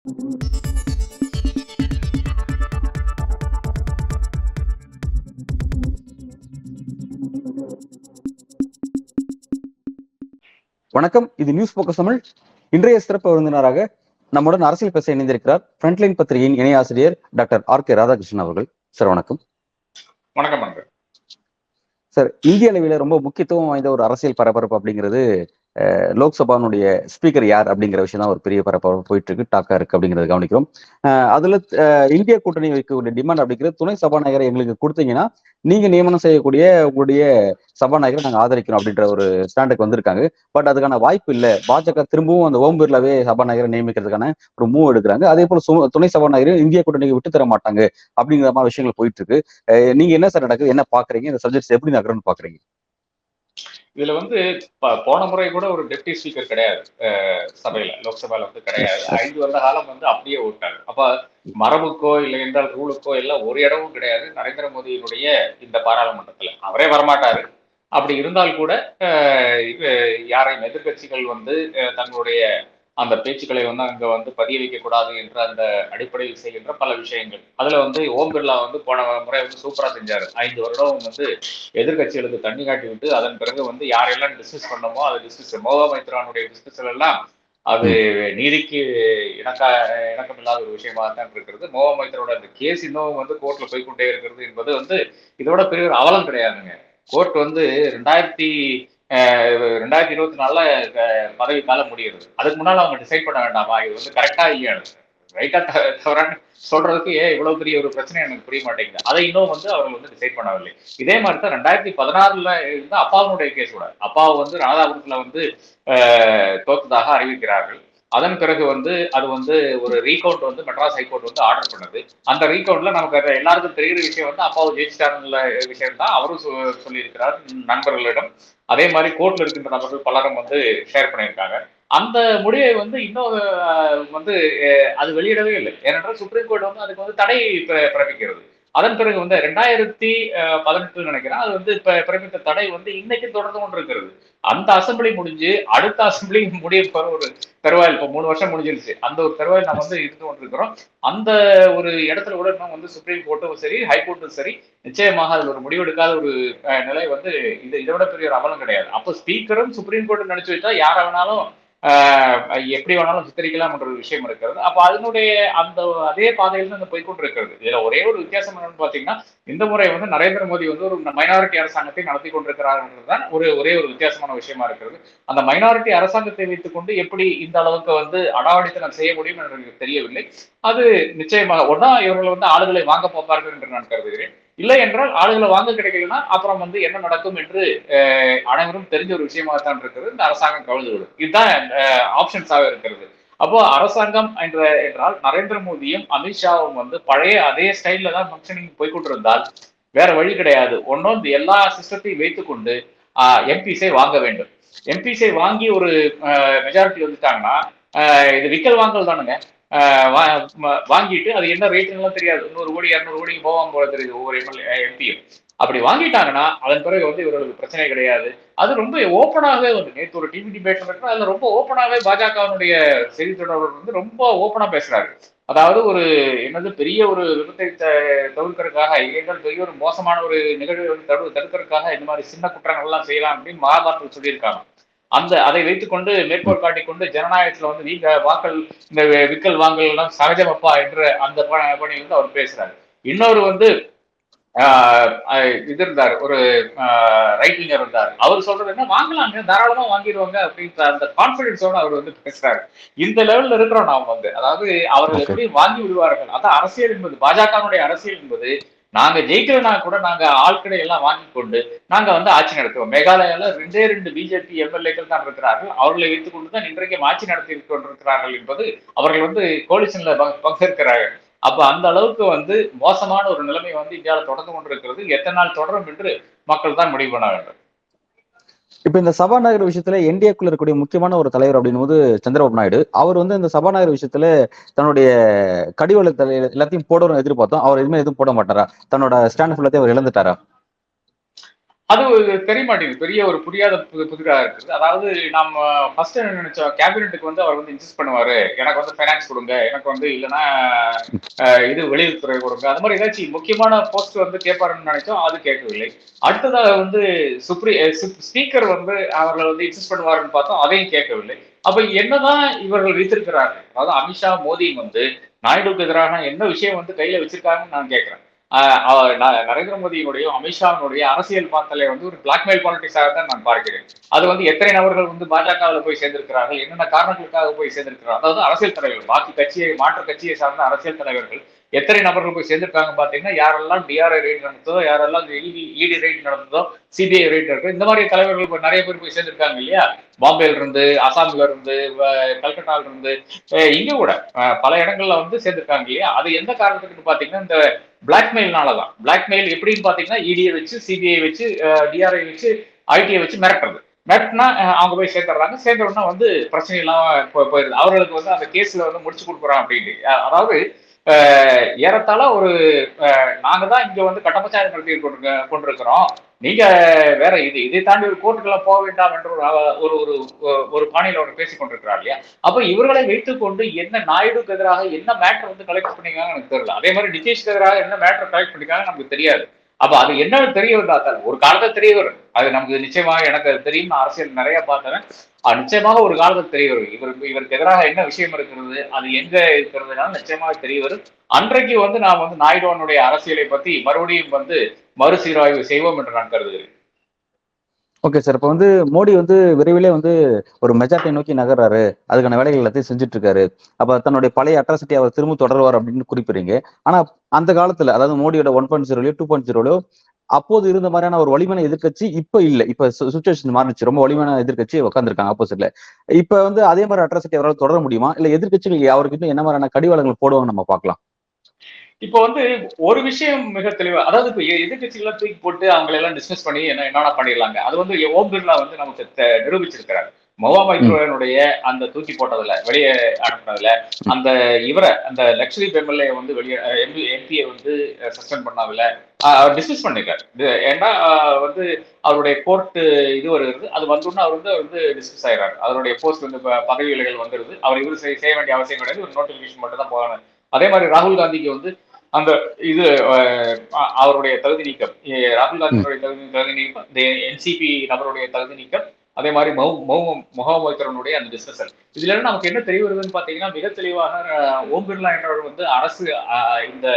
வணக்கம். இது news focus Tamil. இன்றைய சிறப்பு விருந்தினராக நம்முடன் அரசியல் பேச இணைந்திருக்கிறார் ஃப்ரண்ட்லைன் பத்திரிகையின் இணை ஆசிரியர் டாக்டர் ஆர்.கே. ராதாகிருஷ்ணன் அவர்கள். சார் வணக்கம். வணக்கம். சார், இந்திய அளவில் ரொம்ப முக்கியத்துவம் வாய்ந்த ஒரு அரசியல் பரபரப்பு அப்படிங்கிறது லோக்சபானுடைய ஸ்பீக்கர் யார் அப்படிங்கிற விஷயம் தான் ஒரு பெரிய பரபரப்பு போயிட்டு இருக்கு, டாக்கா இருக்கு அப்படிங்கறத கவனிக்கிறோம். அதுல இந்திய கூட்டணி வைக்கக்கூடிய டிமாண்ட் அப்படிங்கிறது துணை சபாநாயகரை எங்களுக்கு கொடுத்தீங்கன்னா நீங்க நியமனம் செய்யக்கூடிய உங்களுடைய சபாநாயகரை நாங்க ஆதரிக்கிறோம் அப்படின்ற ஒரு ஸ்டாண்டுக்கு வந்திருக்காங்க. பட் அதுக்கான வாய்ப்பு இல்லை. பாஜக திரும்பவும் அந்த ஓம் பிர்லாவே சபாநாயகரை நியமிக்கிறதுக்கான ஒரு மூவ் எடுக்கிறாங்க. அதே போல துணை சபாநாயகரை இந்திய கூட்டணிக்கு விட்டு தர மாட்டாங்க அப்படிங்கிற மாதிரி விஷயங்கள் போயிட்டு இருக்கு. நீங்க என்ன சார் நடக்குது, என்ன பாக்குறீங்க, இந்த சப்ஜெக்ட்ஸ் எப்படி நகரன்னு பாக்குறீங்க? இதுல போன முறை கூட ஒரு டெப்டி ஸ்பீக்கர் கிடையாது சபையில, லோக்சபால கிடையாது. 5 வருட காலம் அப்படியே ஓட்டாங்க. அப்ப மரபுக்கோ இல்லை என்றால் ரூலுக்கோ எல்லாம் ஒரு இடமும் கிடையாது நரேந்திர மோடியினுடைய இந்த பாராளுமன்றத்துல. அவரே வரமாட்டாரு. அப்படி இருந்தால் கூட யாரையும் எதிர்கட்சிகள் தங்களுடைய அந்த பேச்சுக்களை அங்க பதிய வைக்க கூடாது என்ற அந்த அடிப்படையில் செய்கின்ற பல விஷயங்கள். அதுல ஓம் பிர்லா போன முறை சூப்பரா செஞ்சாரு. 5 வருடம் எதிர்கட்சிகளுக்கு தண்ணி காட்டி விட்டு அதன் பிறகு யாரெல்லாம் டிஸ்கஸ் பண்ணமோ அதை டிஸ்கஸ், மோகா மைத்ரானுடைய டிஸ்கஸ்ல எல்லாம் அது நீதிக்கு இணக்கமில்லாத ஒரு விஷயமாக தான் இருக்கிறது. மோகா மைத்ரோட அந்த கேஸ் இன்னும் கோர்ட்ல போய்கொண்டே இருக்கிறது என்பது இதோட பெரிய ஒரு அவலம் கிடையாதுங்க. கோர்ட் 2024 பதவி காலம் முடிகிறது. அதுக்கு முன்னால அவங்க டிசைட் பண்ண வேண்டாமா இது கரெக்டா இல்லையா, ரைட்டா தவறான்னு சொல்றதுக்கு இவ்வளவு பெரிய ஒரு பிரச்சனை எனக்கு புரிய மாட்டேங்குது. அதை இன்னும் அவர்கள் டிசைட் பண்ணவில்லை. இதே மாதிரி தான் 2016 இருந்து அப்பாவுடைய கேஸ் கூட, அப்பாவை ராதாபுரத்துல தோத்ததாக அறிவிக்கிறார்கள். அதன் பிறகு அது ஒரு ரீகவுண்ட் மெட்ராஸ் ஹைகோர்ட் ஆர்டர் பண்ணது. அந்த ரீகவுண்ட்ல நமக்கு எல்லாருக்கும் தெரிகிற விஷயம் அப்பாவை ஜெயிச்சிட்டாருன்ற விஷயம் தான் அவரும் சொல்லியிருக்கிறார் நண்பர்களிடம். அதே மாதிரி கோர்ட்ல இருக்கின்ற நபர்கள் பலரும் ஷேர் பண்ணியிருக்காங்க. அந்த முடிவை இன்னும் அது வெளியிடவே இல்லை. ஏனென்றால் சுப்ரீம் கோர்ட் அதுக்கு தடை பிறப்பிக்கிறது. அதன் பிறகு 2018 நினைக்கிறேன் அது பிறப்பித்த தடை இன்னைக்கு தொடர்ந்து கொண்டு இருக்கிறது. அந்த அசம்பிளி முடிஞ்சு அடுத்த அசம்பிளி முடிய ஒரு தருவாயில் இப்போ 3 வருஷம் முடிஞ்சிருச்சு. அந்த ஒரு தருவாயில் நம்ம இருந்து கொண்டிருக்கிறோம். அந்த ஒரு இடத்துல கூட இன்னும் சுப்ரீம் கோர்ட்டும் சரி ஹைகோர்ட்டும் சரி நிச்சயமாக அது ஒரு முடிவெடுக்காத ஒரு நிலை இதை விட பெரிய ஒரு அவலம் கிடையாது. அப்போ ஸ்பீக்கரும் சுப்ரீம் கோர்ட் நினைச்சு வச்சா யார வேணாலும் எப்படி வேணாலும் சித்தரிக்கலாம் என்ற ஒரு விஷயம் இருக்கிறது. அப்ப அதனுடைய அந்த அதே பாதையில் போய்கொண்டிருக்கிறது. இதுல ஒரே ஒரு வித்தியாசம் என்னன்னு பாத்தீங்கன்னா, இந்த முறை நரேந்திர மோடி ஒரு மைனாரிட்டி அரசாங்கத்தை நடத்தி கொண்டிருக்கிறார் என்றதுதான் ஒரே ஒரு வித்தியாசமான விஷயமா இருக்கிறது. அந்த மைனாரிட்டி அரசாங்கத்தை வைத்துக் கொண்டு எப்படி இந்த அளவுக்கு அடாவடித்தனம் செய்ய முடியும் என்று எனக்கு தெரியவில்லை. அது நிச்சயமாக ஒன்னா இவர்கள் ஆளுகளை வாங்க போப்பார்கள் என்று நான் கருதுகிறேன். இல்லை என்றால் ஆளுகளை வாங்க கிடைக்கலன்னா அப்புறம் என்ன நடக்கும் என்று அனைவரும் தெரிஞ்ச ஒரு விஷயமாகத்தான் இருக்கிறது. இந்த அரசாங்கம் கவிழ்ந்து இதுதான் ஆப்ஷன்ஸாக இருக்கிறது. அப்போ அரசாங்கம் என்றால் நரேந்திர மோடியும் அமித்ஷாவும் பழைய அதே ஸ்டைல்ல தான் ஃபங்க்ஷனிங் போய்கொண்டிருந்தால் வேற வழி கிடையாது. ஒன்னும் எல்லா சிஸ்டத்தையும் வைத்துக் கொண்டு எம்பிஸை வாங்க வேண்டும். எம்பிஸை வாங்கி ஒரு மெஜாரிட்டி வந்துட்டாங்கன்னா இது விக்கல் வாங்கல் தானுங்க. வாங்கிட்டு அது என்ன ரேட்டுன்னு தெரியாது. 100 கோடி 200 கோடிக்கு போவாங்க போல தெரியுது ஒவ்வொரு எம்பியும். அப்படி வாங்கிட்டாங்கன்னா அதன் பிறகு இவர்களுக்கு பிரச்சனை கிடையாது. அது ரொம்ப ஓப்பனாகவே நேற்று ஒரு டிவி டிபேட் நடக்கும். அதுல ரொம்ப ஓப்பனாகவே பாஜகவினுடைய செய்தி தொடர்பு ரொம்ப ஓப்பனா பேசுறாரு. அதாவது ஒரு பெரிய ஒரு விபத்தை தவிர்க்கிறதுக்காக இல்லைகள் பெரிய ஒரு மோசமான ஒரு நிகழ்வு தடுக்கிறதுக்காக இந்த மாதிரி சின்ன குற்றங்கள் எல்லாம் செய்யலாம் அப்படின்னு மகாபாரத்தில் சொல்லியிருக்காங்க. அதை வைத்துக்கொண்டு மேற்கோள் காட்டிக்கொண்டு ஜனநாயகத்துல நீங்க வாக்கள் இந்த விக்கல் வாங்கல் எல்லாம் சகஜமப்பா என்ற அந்த பணி அவர் பேசுறாரு. இன்னொரு இது இருந்தார், ஒரு ரைட் விங்கர் இருந்தார். அவர் சொல்றது என்ன, வாங்கலாங்க தாராளமா வாங்கிடுவாங்க அப்படின்ற அந்த கான்பிடன்ஸோட அவர் பேசுறாரு. இந்த லெவல்ல இருக்கிறோம் நாம் அதாவது அவர்கள் எப்படி வாங்கி விடுவார்கள். அதான் அரசியல் என்பது, பாஜகனுடைய அரசியல் என்பது நாங்க ஜெயிக்கலனா கூட நாங்க ஆட்களை எல்லாம் வாங்கி கொண்டு நாங்க ஆட்சி நடத்துவோம். மேகாலயால 2 பிஜேபி எம்எல்ஏக்கள் தான் இருக்கிறார்கள். அவர்களை வைத்துக் கொண்டுதான் இன்றைக்கு ஆட்சி நடத்தி கொண்டிருக்கிறார்கள் என்பது அவர்கள் கோலிஷன்ல பங்கேற்கிறார்கள். அப்ப அந்த அளவுக்கு மோசமான ஒரு நிலைமை இந்தியாவில் தொடர்ந்து கொண்டிருக்கிறது. எத்தனை நாள் தொடரும் என்று மக்கள் தான் முடிவு பண்ண வேண்டும். இப்ப இந்த சபாநாயகர் விஷயத்துல என்டிஏக்குள்ள இருக்கக்கூடிய முக்கியமான ஒரு தலைவர் அப்படின்போது சந்திரபாபு நாயுடு, அவர் இந்த சபாநாயகர் விஷயத்துல தன்னுடைய கடிவளத்தை எல்லாத்தையும் போடணும்னு எதிர்பார்த்தோம். அவர் எதுவுமே எதுவும் போட மாட்டாரா? தன்னோட ஸ்டாண்ட் ஃபுல்லாத்தையும் அவர் இழந்துட்டாரா? அது தெரிய மாட்டேங்குது. பெரிய ஒரு புரியாத புதிரா இருக்குது. அதாவது நம்ம ஃபர்ஸ்ட் என்ன நினைச்சோம், கேபினெட்டுக்கு வந்து அவர் வந்து இன்சிஸ்ட் பண்ணுவாரு. எனக்கு வந்து ஃபைனான்ஸ் கொடுங்க, எனக்கு வந்து இல்லைன்னா இது வெளியுறவுத்துறை கொடுங்க. அது மாதிரி ஏதாச்சும் முக்கியமான போஸ்ட் வந்து கேட்பாருன்னு நினைச்சோம். அது கேட்கவில்லை. அடுத்ததாக வந்து ஸ்பீக்கர் வந்து அவர்கள் வந்து இன்சிஸ்ட் பண்ணுவாருன்னு பார்த்தோம். அதையும் கேட்கவில்லை. அப்ப என்னதான் இவர்கள் வைத்திருக்கிறார்கள்? அதாவது அமித்ஷா, மோடி வந்து நாயுடுக்கு எதிரான என்ன விஷயம் வந்து கையில வச்சிருக்காங்கன்னு நான் கேட்கிறேன். நரேந்திர மோடியினுடைய அமித்ஷாவினுடைய அரசியல் பார்த்தலை வந்து ஒரு பிளாக்மெயில் பாலிடிக்ஸாக தான் நான் பார்க்கிறேன். அது வந்து எத்தனை நபர்கள் வந்து பாஜகவில் போய் சேர்ந்திருக்கிறார்கள், என்னென்ன காரணங்களுக்காக போய் சேர்ந்திருக்கிறார்கள், அதாவது அரசியல் தலைவர்கள், பாக்கி கட்சியை மாற்று கட்சியை சார்ந்த அரசியல் தலைவர்கள் எத்தனை நபர்கள் போய் சேர்ந்திருக்காங்க பாத்தீங்கன்னா, யாரெல்லாம் டிஆர்ஐ ரெய்ட் நடந்ததோ, யாரெல்லாம் இடி ரெய்ட் நடந்ததோ, சிபிஐ ரெய்ட் நடக்குது, இந்த மாதிரி தலைவர்கள் நிறைய பேர் போய் சேர்ந்திருக்காங்க இல்லையா? பாம்பேல இருந்து, அசாம்ல இருந்து, கல்கட்டால இருந்து, இங்க கூட பல இடங்கள்ல வந்து சேர்ந்திருக்காங்க இல்லையா? அது எந்த காரணத்துக்கு பாத்தீங்கன்னா இந்த பிளாக்மெயில்னாலதான். பிளாக்மெயில் எப்படின்னு பாத்தீங்கன்னா, இடியை வச்சு, சிபிஐ வச்சு, டிஆர்ஐ வச்சு, ஐடியை வச்சு மிரட்டுறது. மிரட்டினா அவங்க போய் சேர்த்துறாங்க. சேர்ந்த உடனே வந்து பிரச்சனை இல்லாம போயிருது. அவர்களுக்கு வந்து அந்த கேஸ்ல வந்து முடிச்சு கொடுக்குறோம் அப்படின்னு. அதாவது ஏறத்தாழ ஒரு நாங்க தான் இங்க வந்து கட்டப்பஞ்சாயத்து நடத்தி கொண்டிருக்கிறோம். நீங்க வேற இதை தாண்டி ஒரு கோர்ட்டுக்கெல்லாம் போக வேண்டாம் என்று ஒரு ஒரு ஒரு பாணியில அவர் பேசிக் கொண்டிருக்கிறார் இல்லையா? அப்ப இவர்களை வைத்துக் கொண்டு என்ன நாயுடுக்கு எதிராக என்ன மேட்டர் வந்து கலெக்ட் பண்ணிருக்காங்க எனக்கு தெரியல. அதே மாதிரி நிதிஷ்க்கு எதிராக என்ன மேட்டர் கலெக்ட் பண்ணிருக்காங்க நமக்கு தெரியாது. அப்ப அது என்னன்னு தெரிய வந்தால் ஒரு காலத்துல தெரிய வரும். அது நமக்கு நிச்சயமாக எனக்கு தெரியும். நான் அரசியல் நிறைய பார்த்தேன். நிச்சயமாக ஒரு காலத்தில் தெரிய வரும். இவருக்கு எதிராக என்ன விஷயம் இருக்கிறது, அது எங்க இருக்கிறதுனால நிச்சயமாக தெரிய வரும். அன்றைக்கு வந்து நாம் வந்து நாயுடுவனுடைய அரசியலை பத்தி மறுபடியும் வந்து மறுசீராய்வு செய்வோம் என்று நான் கருதுகிறேன். Okay sir. இப்போ வந்து மோடி வந்து விரைவிலே வந்து ஒரு மெஜாரிட்டியை நோக்கி நகர்றாரு, அதுக்கான வேலைகள் எல்லாத்தையும் செஞ்சுட்டு இருக்காரு. அப்ப தன்னுடைய பழைய அட்ராசிட்டி அவர் திரும்ப தொடருவார் அப்படின்னு குறிப்பிடுறீங்க. ஆனா அந்த காலத்துல, அதாவது மோடியோட 1.0லயோ 2.0லயோ அப்போது இருந்த மாதிரியான ஒரு வலிமையான எதிர்கட்சி இப்ப இல்ல. இப்ப சுச்சுவேஷன் மாறிச்சு. ரொம்ப வலிமையான எதிர்கட்சி உட்காந்துருக்காங்க ஆப்போசிட்ல. இப்ப வந்து அதே மாதிரி அட்ராசிட்டி அவரால் தொடர முடியுமா, இல்ல எதிர்கட்சிகள் அவருக்கு இன்னும் என்ன மாதிரியான கடிவாளங்கள் போடுவாங்க நம்ம பார்க்கலாம்? இப்போ வந்து ஒரு விஷயம் மிக தெளிவா, அதாவது இப்ப எதிர்கட்சிகளை தூக்கி போட்டு அவங்களை எல்லாம் டிஸ்மிஸ் பண்ணி என்னென்ன பண்ணிடலாங்க. அது வந்து ஓம் பிர்லா வந்து நமக்கு நிரூபிச்சிருக்கிறார். மொவா மைத்ரோனுடைய அந்த தூக்கி போட்டதுல, வெளியே அனுப்புனதுல, அந்த அந்த லக்ஷ்மி எம்எல்ஏ வந்து வெளியே எம்பியை வந்து சஸ்பெண்ட் பண்ணாதுல அவர் டிஸ்மிஸ் பண்ணிருக்காரு. ஏன்னா வந்து அவருடைய கோர்ட் இது வருது, அது வந்தோன்னா அவர் வந்து டிஸ்மிஸ் ஆயிடுறாரு. அவருடைய போஸ்ட் வந்து பதவி விலைகள் வந்துருது. அவர் இவரு செய்ய வேண்டிய அவசியம் கிடையாது, ஒரு நோட்டிபிகேஷன் மட்டும் தான் போகணும். அதே மாதிரி ராகுல் காந்திக்கு வந்து அந்த இது அவருடைய தகுதி நீக்கம், ராகுல் காந்தியினுடைய தகுதி நீக்கம், இந்த என்சிபி நபருடைய தகுதி நீக்கம், அதே மாதிரி முகமது அந்த டிஸ்கஷன். இதுல இருந்து நமக்கு என்ன தெரிய வருதுன்னு பாத்தீங்கன்னா, மிக தெளிவாக ஓம் பிர்லா என்றவர் வந்து அரசு இந்த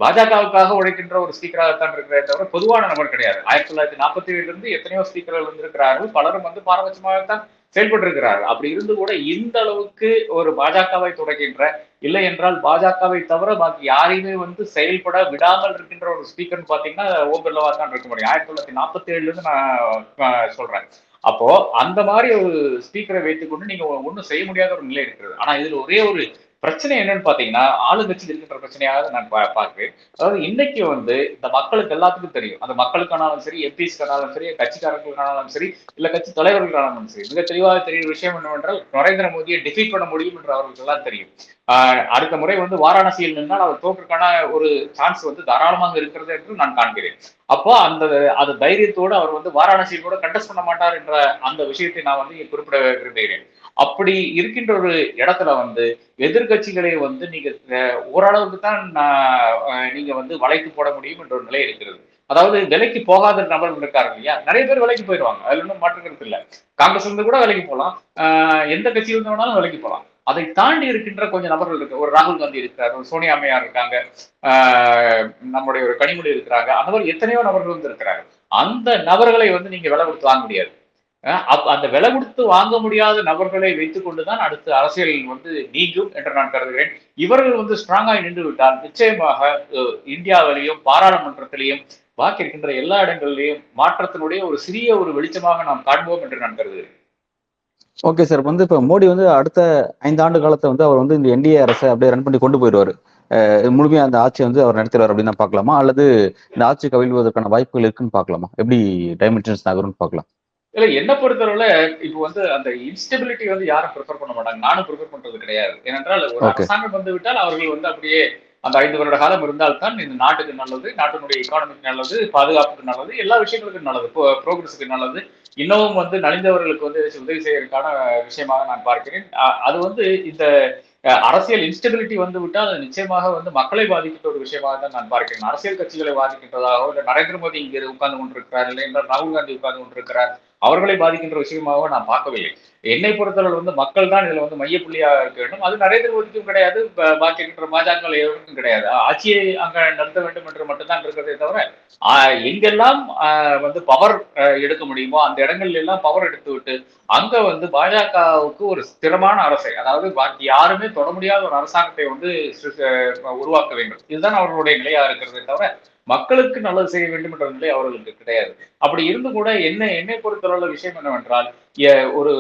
பாஜகவுக்காக உழைக்கின்ற ஒரு ஸ்பீக்கராகத்தான் இருக்கிற தவிர பொதுவான நபர் கிடையாது. 1947 இருந்து எத்தனையோ ஸ்பீக்கர்கள் வந்திருக்கிறார்கள். பலரும் வந்து பாரபட்சமாகத்தான் செயல்பட்டு இருக்கிறார்கள். அப்படி இருந்து கூட இந்த அளவுக்கு ஒரு பாஜகவை தொடர்கின்ற, இல்லை என்றால் பாஜகவை தவிர பாக்கி யாரையுமே வந்து செயல்பட விடாமல் இருக்கின்ற ஒரு ஸ்பீக்கர்னு பாத்தீங்கன்னா ஓம் பிர்லாவா தான் இருக்க முடியும். 1947 இருந்து நான் சொல்றேன். அப்போ அந்த மாதிரி ஒரு ஸ்பீக்கரை வைத்துக்கொண்டு நீங்க ஒன்றும் செய்ய முடியாத ஒரு நிலை இருக்கிறது. ஆனா இதுல ஒரே ஒரு பிரச்சனை என்னன்னு பாத்தீங்கன்னா, ஆளுங்கட்சியில் இருக்கின்ற பிரச்சனையாக நான் பார்க்கிறேன். அதாவது இன்னைக்கு வந்து இந்த மக்களுக்கு எல்லாத்துக்கும் தெரியும். அந்த மக்களுக்கானாலும் சரி, எம்பிஸ்க்கானாலும் சரி, கட்சிக்காரர்களுக்கானாலும் சரி, இல்ல கட்சி தலைவர்களானாலும் சரி, மிக தெளிவாக தெரியும் விஷயம் என்னவென்றால் நரேந்திர மோடியை டிஃபீட் பண்ண முடியும் என்று அவர்களுக்கு எல்லாம் தெரியும். அடுத்த முறை வந்து வாராணசியில் நின்றால் அவர் தோற்றுக்கான ஒரு சான்ஸ் வந்து தாராளமாக இருக்கிறது என்று நான் காண்கிறேன். அப்போ அந்த தைரியத்தோடு அவர் வந்து வாராணசியில் கூட கண்டெஸ்ட் பண்ண மாட்டார் என்ற அந்த விஷயத்தை நான் வந்து குறிப்பிட விரும்புகிறேன். அப்படி இருக்கின்ற ஒரு இடத்துல வந்து எதிர்கட்சிகளை வந்து நீங்க ஓரளவுக்கு தான் நீங்க வந்து வளைத்து போட முடியும் என்ற ஒரு நிலை இருக்கிறது. அதாவது விலைக்கு போகாத நபர்கள் இருக்காரு இல்லையா, நிறைய பேர் விலைக்கு போயிடுவாங்க. அதுல ஒன்றும் மாற்றுக்கிறது இல்லை. காங்கிரஸ் இருந்து கூட விலைக்கு போகலாம், எந்த கட்சியில் இருந்தவனாலும் விலைக்கு போகலாம். அதை தாண்டி இருக்கின்ற கொஞ்சம் நபர்கள் இருக்கு. ஒரு ராகுல் காந்தி இருக்கிறார், ஒரு சோனியா அம்மையார் இருக்காங்க, நம்முடைய ஒரு கனிமொழி இருக்கிறாங்க. அந்த மாதிரி எத்தனையோ நபர்கள் வந்து இருக்கிறாங்க. அந்த நபர்களை வந்து நீங்க விலை கொடுத்து வாங்க முடியாது. அந்த விலை கொடுத்து வாங்க முடியாத நபர்களை வைத்துக் கொண்டுதான் அடுத்த அரசியல் வந்து நீங்கும் என்று நான் கருதுகிறேன். இவர்கள் வந்து ஸ்ட்ராங்காக நின்று விட்டால் நிச்சயமாக இந்தியாவிலையும் பாராளுமன்றத்திலையும் பாக்கி இருக்கின்ற எல்லா இடங்களிலையும் மாற்றத்தினுடைய ஒரு சிறிய ஒரு வெளிச்சமாக நாம் காண்போம் என்று நான் கருதுகிறேன். Okay sir. வந்து இப்ப மோடி வந்து அடுத்த 5 ஆண்டு காலத்தை வந்து அவர் வந்து இந்த என்டிஏ அரசை அப்படியே ரன் பண்ணி கொண்டு போயிடுவாரு. முழுமையா அந்த ஆட்சியை வந்து அவர் நடத்துவார் அப்படின்னு பார்க்கலாமா, அல்லது இந்த ஆட்சி கவிழ்வதற்கான வாய்ப்புகள் இருக்குன்னு பார்க்கலாமா? எப்படி டைமென்ஷன்ஸ் நகரும்னு பார்க்கலாம். இல்ல, என்ன பொறுத்தவரை இப்போ வந்து அந்த இன்ஸ்டெபிலிட்டி வந்து யாரும் ப்ரிஃபர் பண்ண மாட்டாங்க. நானும் ப்ரிஃபர் பண்றது கிடையாது. ஏனென்றால் ஒரு அரசாங்கம் வந்து விட்டால் அவர்கள் வந்து அப்படியே அந்த 5 வருட காலம் இருந்தால்தான் இந்த நாட்டுக்கு நல்லது, நாட்டினுடைய எக்கானமிக்கு நல்லது, பாதுகாப்புக்கு நல்லது, எல்லா விஷயங்களுக்கும் நல்லது, ப்ரோக்ரஸுக்கு நல்லது. இன்னமும் வந்து நலிந்தவர்களுக்கு வந்து உதவி செய்யறதுக்கான விஷயமாக நான் பார்க்கிறேன். அது வந்து இந்த அரசியல் இன்ஸ்டபிலிட்டி வந்து விட்டால் அது நிச்சயமாக வந்து மக்களை பாதிக்கின்ற ஒரு விஷயமாக தான் நான் பார்க்கிறேன். அரசியல் கட்சிகளை பாதிக்கின்றதாகவோ, இல்லை நரேந்திர மோடி இங்கே உட்கார்ந்து கொண்டிருக்கிறார், இல்லை என்றால் ராகுல் காந்தி உட்கார்ந்து கொண்டிருக்கிறார், அவர்களை பாதிக்கின்ற விஷயமாக நான் பார்க்கவில்லை. என்னை பொறுத்தளவு வந்து மக்கள் தான் இதுல வந்து மையப்புள்ளியாக இருக்க வேண்டும். அது நரேந்திர மோடிக்கும் கிடையாது, பாக்கி இருக்கின்ற பாஜக எவருக்கும் கிடையாது. ஆட்சியை அங்க நடத்த வேண்டும் என்று மட்டும்தான் இருக்கிறதே தவிர, எங்கெல்லாம் வந்து பவர் எடுக்க முடியுமோ அந்த இடங்கள்ல எல்லாம் பவர் எடுத்து விட்டு அங்க வந்து பாஜகவுக்கு ஒரு ஸ்திரமான அரசை, அதாவது பாக்கி யாருமே தொட முடியாத ஒரு அரசாங்கத்தை வந்து உருவாக்க வேண்டும். இதுதான் அவர்களுடைய நிலையா இருக்கிறதே தவிர மக்களுக்கு நல்லது செய்ய வேண்டும் என்ற நிலை அவர்களுக்கு கிடையாது. அப்படி இருந்து கூட என்னை பொறுத்தவரை விஷயம் என்னவென்றால், ஒரு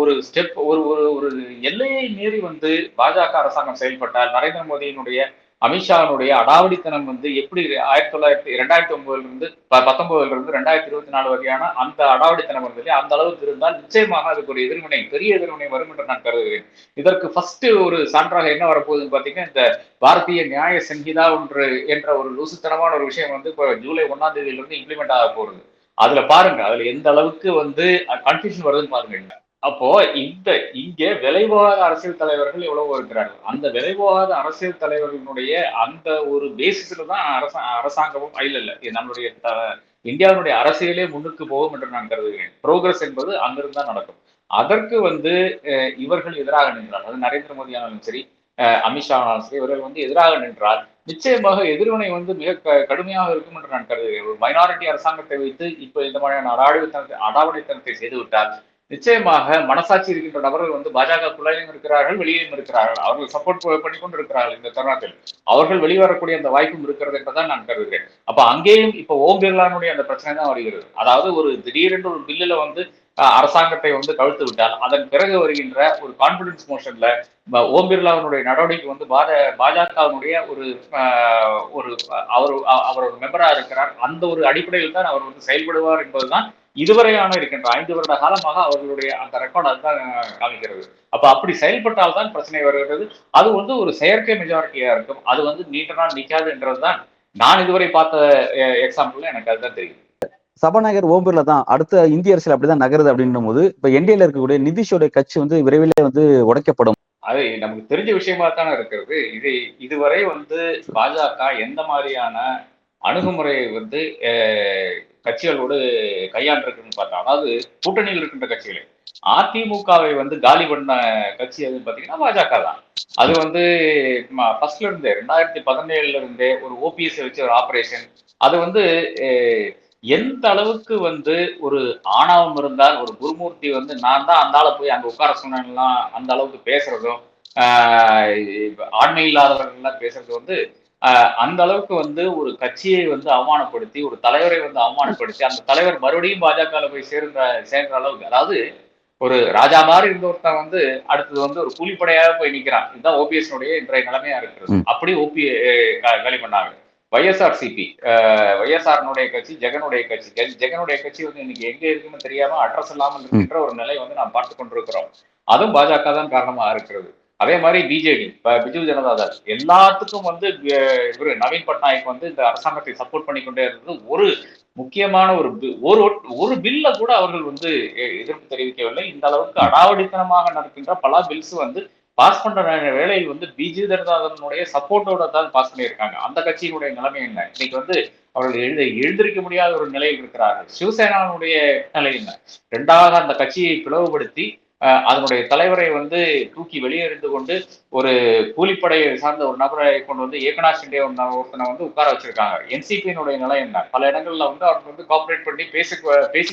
ஒரு ஸ்டெப் ஒரு ஒரு ஒரு எல்லையை மீறி வந்து பாஜக அரசாங்கம் செயல்பட்டால் நரேந்திர மோடியினுடைய அமித்ஷாவினுடைய அடாவடித்தனம் வந்து எப்படி 2009 இருந்து 19 இருந்து 2024 வரையான அந்த அடாவடித்தனம் இருந்தது அந்த அளவுக்கு இருந்தால் நிச்சயமாக அதுக்கு ஒரு எதிர்வினை, பெரிய எதிர்வினை வரும் என்று நான் கருதுகிறேன். இதற்கு ஃபர்ஸ்ட் ஒரு சான்றாக என்ன வரப்போகுதுன்னு பாத்தீங்கன்னா, இந்த பாரதிய நியாய சங்கீதா ஒன்று என்ற ஒரு லூசுத்தனமான ஒரு விஷயம் வந்து இப்போ ஜூலை 1ஆம் தேதியிலிருந்து இம்ப்ளிமெண்ட் ஆக போகுது. அதுல பாருங்க, அதுல எந்த அளவுக்கு வந்து கன்ஃபியூஷன் வருதுன்னு பாருங்க. அப்போ இங்க விலைபோகாத அரசியல் தலைவர்கள் எவ்வளவோ இருக்கிறார்கள். அந்த விலைபோகாத அரசியல் தலைவர்களுடைய அந்த ஒரு பேசிஸ்ல தான் அரசாங்கமும் இல்ல நம்மளுடைய இந்தியாவுடைய அரசியலே முன்னுக்கு போகும் என்று நான் கருதுகிறேன். புரோகிரஸ் என்பது அங்கிருந்து தான் நடக்கும். அதற்கு வந்து இவர்கள் எதிராக நின்றால், அது நரேந்திர மோடி ஆனாலும் சரி, அமித்ஷா ஆனாலும் சரி, இவர்கள் வந்து எதிராக நின்றால் நிச்சயமாக எதிர்வினை வந்து மிக கடுமையாக இருக்கும் என்று நான் கருதுகிறேன். ஒரு மைனாரிட்டி அரசாங்கத்தை வைத்து இப்ப இந்த மாதிரியான அடாவடித்தனத்தை செய்துவிட்டால் நிச்சயமாக மனசாட்சி இருக்கின்ற நபர்கள் வந்து பாஜகக்குள்ளையும் இருக்கிறார்கள், வெளியிலும் இருக்கிறார்கள். அவர்கள் சப்போர்ட் பண்ணி கொண்டு இருக்கிறார்கள். இந்த தருணத்தில் அவர்கள் வெளிவரக்கூடிய அந்த வாய்ப்பும் இருக்கிறது என்றுதான் நான் கருதுகிறேன். அப்ப அங்கேயும் இப்ப ஓம் பிர்லானுடைய அந்த பிரச்சனை தான் வருகிறது. அதாவது ஒரு திடீரென்று ஒரு பில்லுல வந்து அரசாங்கத்தை வந்து கவிழ்த்து விட்டால் அதன் பிறகு வருகின்ற ஒரு கான்பிடன்ஸ் மோஷன்ல ஓம் பிர்லாவினுடைய நடவடிக்கை வந்து பாஜகவினுடைய ஒரு ஒரு அவர் ஒரு மெம்பரா இருக்கிறார். அந்த ஒரு அடிப்படையில் தான் அவர் வந்து செயல்படுவார் என்பதுதான் இதுவரையான இருக்கின்ற 5 வருட காலமாக அவர்களுடைய அந்த ரெக்கார்ட் அதுதான் காமிக்கிறது. அப்ப அப்படி செயல்பட்டால் தான் பிரச்சனை வருகிறது. அது வந்து ஒரு செயற்கை மெஜாரிட்டியா இருக்கும். அது வந்து நீண்ட நாள் நிற்காது என்றதுதான் நான் இதுவரை பார்த்த எக்ஸாம்பிள்ல எனக்கு அதுதான் தெரியும். சபாநாயகர் ஓம் பிர்லா தான் அடுத்த இந்திய அரசியல் அப்படிதான் நகருது அப்படின்னும் போது இப்ப என்டிஏல இருக்கக்கூடிய நிதிஷோட கட்சி வந்து விரைவிலே வந்து உடைக்கப்படும். அது நமக்கு தெரிஞ்ச விஷயமா தானே இருக்கிறது. இதுவரை வந்து பாஜக எந்த மாதிரியான அணுகுமுறையை வந்து கட்சிகளோடு கையாண்டிருக்குன்னு பார்த்தா, அதாவது கூட்டணியில் இருக்கின்ற கட்சிகளை, அதிமுகவை வந்து காலி பண்ண கட்சி எதுன்னு பாத்தீங்கன்னா பாஜக தான். அது வந்து ஃபர்ஸ்ட்ல இருந்தே 2017 இருந்தே ஒரு ஓபிஎஸ் வச்சு ஒரு ஆபரேஷன், அது வந்து எந்த அளவுக்கு வந்து ஒரு ஆணவம் இருந்தால் ஒரு குருமூர்த்தி வந்து நான் தான் அந்த ஆளை போய் அங்க உட்கார சொன்னேன்லாம் அந்த அளவுக்கு பேசுறதும், ஆண்மை இல்லாதவர்கள் பேசுறது வந்து அந்த அளவுக்கு வந்து ஒரு கட்சியை வந்து அவமானப்படுத்தி ஒரு தலைவரை வந்து அவமானப்படுத்தி அந்த தலைவர் மறுபடியும் பாஜக போய் சேர்ந்த அளவுக்கு, அதாவது ஒரு ராஜா மாதிரி இருந்த ஒருத்தன் வந்து அடுத்தது வந்து ஒரு கூலிப்படையாக போய் நிக்கிறான். இதுதான் ஓபிஎஸ் இன்றைய நிலைமையா இருக்கிறது. அப்படி காலி பண்ணாங்க. YSRCP YSRனுடைய கட்சி, ஜெகனுடைய கட்சி. ஜெகனுடைய கட்சி வந்து இன்னைக்கு எங்க இருக்குன்னு தெரியாம அட்ரஸ் இல்லாமல் இருக்கின்ற ஒரு நிலை வந்து நாம் பார்த்து கொண்டிருக்கிறோம். அதுவும் பாஜக தான் காரணமா இருக்கிறது. அதே மாதிரி பிஜேடி, பிஜு ஜனதா தள், எல்லாத்துக்கும் வந்து இவரு நவீன் பட்நாயக் வந்து இந்த அரசாங்கத்தை சப்போர்ட் பண்ணி கொண்டே இருந்தது. ஒரு முக்கியமான ஒரு பில்ல கூட அவர்கள் வந்து எதிர்ப்பு தெரிவிக்கவில்லை. இந்த அளவுக்கு அடாவடித்தனமாக நடக்கின்ற பல பில்ஸ் வந்து பாஸ் பண்ற வேலையில் வந்து பிஜு ஜனதாதளனுடைய சப்போர்ட்டோட தான் பாஸ் பண்ணியிருக்காங்க. அந்த கட்சியினுடைய நிலைமை என்ன? இன்னைக்கு வந்து அவர்கள் எழுந்திருக்க முடியாத ஒரு நிலையில் இருக்கிறார்கள். சிவசேனாவுடைய நிலை என்ன? இரண்டாவது அந்த கட்சியை பிளவுபடுத்தி அதனுடைய தலைவரை வந்து தூக்கி வெளியே இருந்து கொண்டு ஒரு கூலிப்படையை சார்ந்த ஒரு நபரை கொண்டு வந்து ஏகநாத் ஷிண்டே ஒருத்தனை வந்து உட்கார வச்சிருக்காங்க. என்சிபியினுடைய நிலை என்ன? பல இடங்கள்ல வந்து அவர்கள் வந்து கோஆபரேட் பண்ணி பேசிக்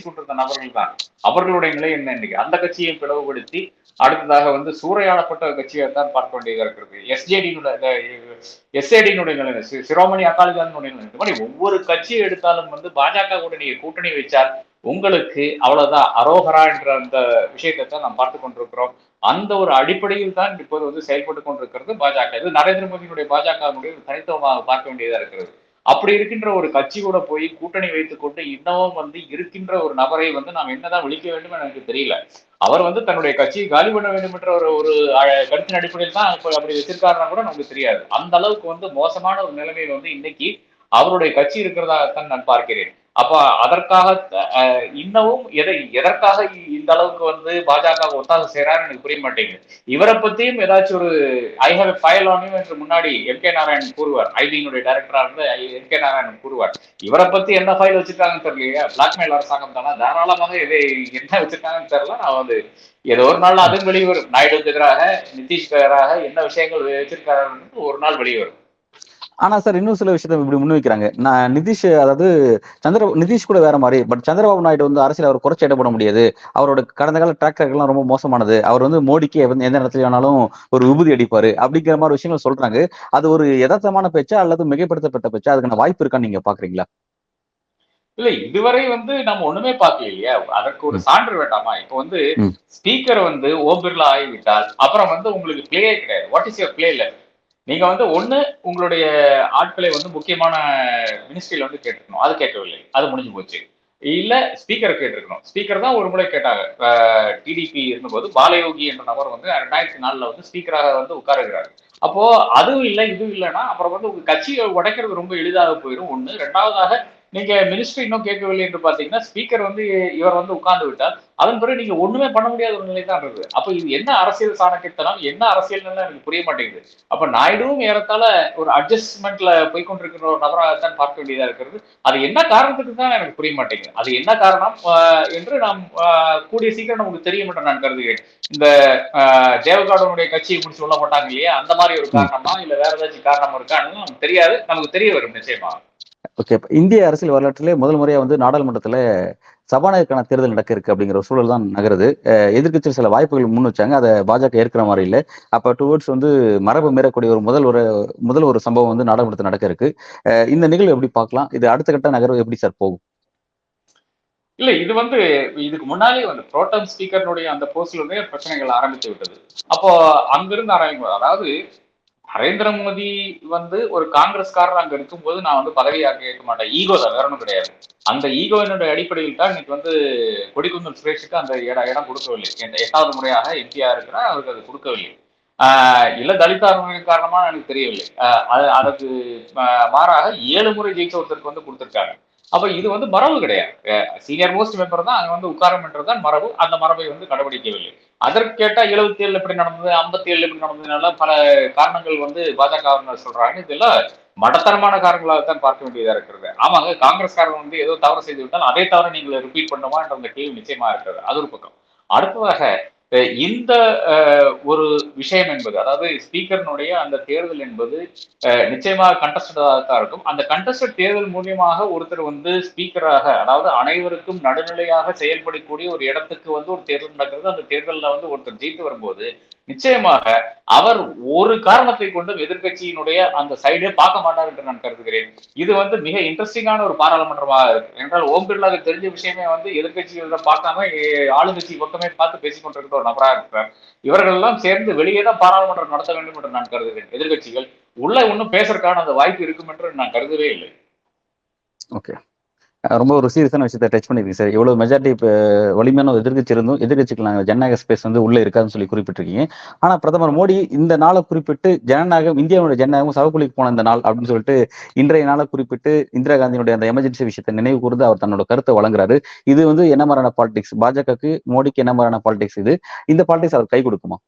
கொண்டிருந்த நபர்கள் தான். அவர்களுடைய நிலை என்ன? இன்னைக்கு அந்த கட்சியை பிளவுபடுத்தி அடுத்ததாக வந்து சூறையாடப்பட்ட கட்சியை தான் பார்க்க வேண்டியதா இருக்கிறது. எஸ்ஏடியினுடைய நிலை, சிரோமணி அகாலிதளுடைய நிலை, இந்த மாதிரி ஒவ்வொரு கட்சியை எடுத்தாலும் வந்து பாஜக கூட நீங்க கூட்டணி வச்சால் உங்களுக்கு அவ்வளவுதான் அரோகரா என்ற அந்த விஷயத்தை தான் நாம் பார்த்து கொண்டிருக்கிறோம். அந்த ஒரு அடிப்படையில் தான் இப்போது வந்து செயல்பட்டு கொண்டிருக்கிறது பாஜக. இது நரேந்திர மோடியினுடைய பாஜகவுடைய தனித்துவமாக பார்க்க வேண்டியதா இருக்கிறது. அப்படி இருக்கின்ற ஒரு கட்சி கூட போய் கூட்டணி வைத்துக் கொண்டு இன்னமும் வந்து இருக்கின்ற ஒரு நபரை வந்து நாம் என்னதான் விழிக்க வேண்டும் எனக்கு தெரியல. அவர் வந்து தன்னுடைய கட்சியை காலி பண்ண வேண்டும் என்ற ஒரு கருத்தின் அடிப்படையில் தான் அப்படி வச்சிருக்காருன்னா கூட நமக்கு தெரியாது. அந்த அளவுக்கு வந்து மோசமான ஒரு நிலைமையில் வந்து இன்னைக்கு அவருடைய கட்சி இருக்கிறதாகத்தான் நான் பார்க்கிறேன். அப்ப அதற்காக இன்னமும் எதற்காக இந்த அளவுக்கு வந்து பாஜக ஒத்தாசை செய்யறாரு எனக்கு புரிய மாட்டேங்குது. இவரை பத்தியும் ஏதாச்சும் ஒரு I have file on you என்று முன்னாடி எம்.கே. நாராயணன் கூறுவார். ஐபியினுடைய டைரக்டரா இருந்து எம்.கே. நாராயணன் கூறுவார். இவரை பத்தி என்ன ஃபைல் வச்சிருக்காங்கன்னு தெரியலையா, பிளாக்மெயில் அரசாங்கம் தானே, தாராளமாக இதை என்ன வச்சிருக்காங்கன்னு தெரியல. நான் வந்து ஏதோ ஒரு நாள் அதுவும் வெளிவரும். நாயுடுக்கு எதிராக நிதிஷ்க்கு எதிராக என்ன விஷயங்கள் வச்சிருக்காரு ஒரு நாள் வெளிவரும். ஆனா சார் இன்னும் சில விஷயத்த இப்படி முன்வைக்கிறாங்க. நான் நிதிஷ், அதாவது நிதிஷ் கூட வேற மாதிரி, பட் சந்திரபாபு நாயுடு வந்து அரசியல் அவர் குறைச்சி இடப்பட முடியாது. அவரோட கடந்த கால ட்ராக் ரெக்கார்ட்லாம் ரொம்ப மோசமானது. அவர் வந்து மோடிக்கு எந்த இடத்துல வேணாலும் ஒரு விபூதி அடிப்பாரு அப்படிங்கிற மாதிரி விஷயங்கள் சொல்றாங்க. அது ஒரு யதார்த்தமான பேச்சா அல்லது மிகைப்படுத்தப்பட்ட பேச்சா? அதுக்கான வாய்ப்பு இருக்கான்னு நீங்க பாக்குறீங்களா? இல்ல, இதுவரை வந்து நம்ம ஒண்ணுமே பார்க்கல இல்லையா? அதற்கு ஒரு சான்று வேண்டாமா? இப்ப வந்து ஸ்பீக்கர் வந்து ஓம் பிர்லா ஆகிவிட்டால் அப்புறம் வந்து உங்களுக்கு பிளே கிடையாது. What is your play left? நீங்க வந்து ஒண்ணு உங்களுடைய ஆட்களை வந்து முக்கியமான மினிஸ்ட்ரியில வந்து கேட்டிருக்கணும். அது கேட்கவில்லை, அது முடிஞ்சு போச்சு. இல்ல ஸ்பீக்கர் கேட்டிருக்கணும். ஸ்பீக்கர் தான் ஒரு முறை கேட்டாங்க. டிடிபி இருந்தபோது பாலயோகி என்ற நபர் வந்து 2004 வந்து ஸ்பீக்கராக வந்து உட்காருகிறார். அப்போ அதுவும் இல்லை இதுவும் இல்லைன்னா அப்புறம் வந்து உங்க கட்சியை உடைக்கிறது ரொம்ப எளிதாக போயிடும். ஒண்ணு. ரெண்டாவதாக நீங்க மினிஸ்ட்ரி இன்னும் கேட்கவில்லை என்று பாத்தீங்கன்னா ஸ்பீக்கர் வந்து இவர் வந்து உட்கார்ந்து விட்டார். அதன் பிறகு நீங்க ஒண்ணுமே பண்ண முடியாத ஒரு நிலை தான் இருக்குது. அப்ப இது என்ன அரசியல் சாணக்கியத்தனம், என்ன அரசியல் எனக்கு புரிய மாட்டேங்குது. அப்ப நாயுடுவும் ஏறத்தாழ ஒரு அட்ஜஸ்ட்மெண்ட்ல போய்கொண்டிருக்கிற ஒரு நபராகத்தான் பார்க்க வேண்டியதா இருக்கிறது. அது என்ன காரணத்துக்கு தான் எனக்கு புரிய மாட்டேங்குது. அது என்ன காரணம் என்று நாம் கூடிய சீக்கிரம் நமக்கு தெரியும் என்று நான் கருதுகிறேன். இந்த தேவகார்டனுடைய கட்சியை முடிச்சு சொல்ல மாட்டாங்க இல்லையா, அந்த மாதிரி ஒரு காரணமா இல்ல வேற ஏதாச்சும் காரணம் இருக்கான்னு நமக்கு தெரியாது. நமக்கு தெரிய வரும் நிச்சயமா. ஓகே. இந்திய அரசியல் வரலாற்றிலே முதல் முறையா வந்து நாடாளுமன்றத்துல சபாநாயகருக்கான தேர்தல் நடக்க இருக்கு அப்படிங்கிற ஒரு சூழல் தான் நகருது. எதிர்க்கட்சியில் சில வாய்ப்புகள் முன் வச்சாங்க. அதை பாஜக ஏற்கிற மாதிரி இல்லை. அப்ப டுவர்ட்ஸ் வந்து மரபு மீறக்கூடிய ஒரு முதல் ஒரு சம்பவம் வந்து நாடாளுமன்றத்தில் நடக்க இருக்கு. இந்த நிகழ்வு எப்படி பார்க்கலாம்? இது அடுத்த கட்ட நகர்வு எப்படி சார் போகும்? இல்ல, இது வந்து இதுக்கு முன்னாலே வந்து புரோட்டம் ஸ்பீக்கர்னுடைய அந்த போஸ்ட்ல இருந்தே பிரச்சனைகள் ஆரம்பித்து விட்டது. அப்போ அங்கிருந்து ஆரம்பிக்கும், அதாவது நரேந்திர மோடி வந்து ஒரு காங்கிரஸ்காரர் அங்க இருக்கும்போது நான் வந்து பதவியாக கேட்க மாட்டேன். ஈகோ தான், வேற ஒன்றும் கிடையாது. அந்த ஈகோவினுடைய அடிப்படையில் தான் இன்னைக்கு வந்து கொடிக்குந்தல் சுரேஷுக்கு அந்த இடம் கொடுக்கவில்லை. 8வது முறையாக எம்பியா இருக்கிறார், அவருக்கு அது கொடுக்கவில்லை. இல்ல தலிதார்களின் காரணமா எனக்கு தெரியவில்லை. அதுக்கு மாறாக 7 முறை ஜெயிச்ச ஒருத்தருக்கு வந்து கொடுத்திருக்காங்க. அப்ப இது வந்து மரபு கிடையாது. சீனியர் மோஸ்ட் மெம்பர் தான் அங்க வந்து உட்காரம் என்றுதான் மரபு. அந்த மரபை வந்து கடைபிடிக்கவில்லை. அதற்கு கேட்டா 77 எப்படி நடந்தது, 57 எப்படி நடந்ததுனால பல காரணங்கள் வந்து பாஜக சொல்றாங்க. இதெல்லாம் மடத்தனமான காரணங்களாகத்தான் பார்க்க வேண்டியதா இருக்கிறது. ஆமாங்க, காங்கிரஸ்காரங்க வந்து ஏதோ தவறு செய்து விட்டால் அதே தவிர நீங்கள் ரிப்பீட் பண்ணுமா என்ற அந்த கேள்வி நிச்சயமா இருக்கிறது. அது ஒரு பக்கம். அடுத்ததாக இந்த ஒரு விஷயம் என்பது, அதாவது ஸ்பீக்கர்னுடைய அந்த தேர்தல் என்பது நிச்சயமாக கண்டஸ்டடாக தான் இருக்கும். அந்த கண்டஸ்டட் தேர்தல் மூலியமாக ஒருத்தர் வந்து ஸ்பீக்கராக, அதாவது அனைவருக்கும் நடுநிலையாக செயல்படக்கூடிய ஒரு இடத்துக்கு வந்து ஒரு தேர்தல் நடக்கிறது. அந்த தேர்தலில் வந்து ஒருத்தர் ஜெயித்து வரும்போது நிச்சயமாக அவர் ஒரு காரணத்தை கொண்டும் எதிர்கட்சியினுடைய அந்த சைடே பார்க்க மாட்டார் என்று நான் கருதுகிறேன். இது வந்து மிக இன்ட்ரெஸ்டிங்கான ஒரு பாராளுமன்றமாக இருக்கு. என்றால் ஓம் பிர்லாவுக்கு தெரிஞ்ச விஷயமே வந்து எதிர்கட்சிகளை பார்க்காம ஆளுங்கட்சி பக்கமே பார்த்து பேசிக் கொண்டிருக்கிற ஒரு நபராக இருக்கிறார். இவர்கள் எல்லாம் சேர்ந்து வெளியே தான் பாராளுமன்றம் நடத்த வேண்டும் என்று நான் கருதுகிறேன். எதிர்கட்சிகள் உள்ள ஒன்றும் பேசுறதுக்கான அந்த வாய்ப்பு இருக்கும் என்று நான் கருதவே இல்லை. ஓகே. ரொம்ப ஒரு சீரியஸான விஷயத்தை டச் பண்ணிருக்கீங்க சார். எவ்வளவு மெஜாரிட்டி வலிமையான எதிர்கட்சி இருந்தும் எதிர்கட்சிக்கு நாங்கள் ஜனநாயக ஸ்பேஸ் வந்து உள்ள இருக்காதுன்னு சொல்லி குறிப்பிட்டிருக்கீங்க. ஆனா பிரதமர் மோடி இந்த நாளை குறிப்பிட்டு ஜனநாயகம், இந்தியாவுடைய ஜனநாயகம் சவக்குழிக்கு போன இந்த நாள் அப்படின்னு சொல்லிட்டு இன்றைய நாளை குறிப்பிட்டு இந்திரா காந்தியினுடைய அந்த எமர்ஜென்சி விஷயத்தை நினைவு கூர்ந்து அவர் தன்னோட கருத்தை வழங்குறாரு. இது வந்து என்ன மாதிரியான பாலிடிக்ஸ்? பாஜகவுக்கு மோடிக்கு என்ன மாதிரியான பாலிடிக்ஸ் இது? இந்த பாலிடிக்ஸ் அவர் கை கொடுக்குமா?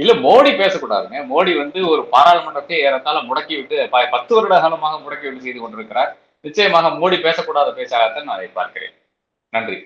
இல்ல, மோடி பேசக்கூடாதுங்க. மோடி வந்து ஒரு பாராளுமன்றத்தை ஏறத்தாழ முடக்கி விட்டு 10 வருட காலமாக முடக்கி விட்டு செய்து கொண்டிருக்கிறார். நிச்சயமாக மோடி பேசக்கூடாத பேச்சாகத்தான் நான் அதை பார்க்கிறேன். நன்றி.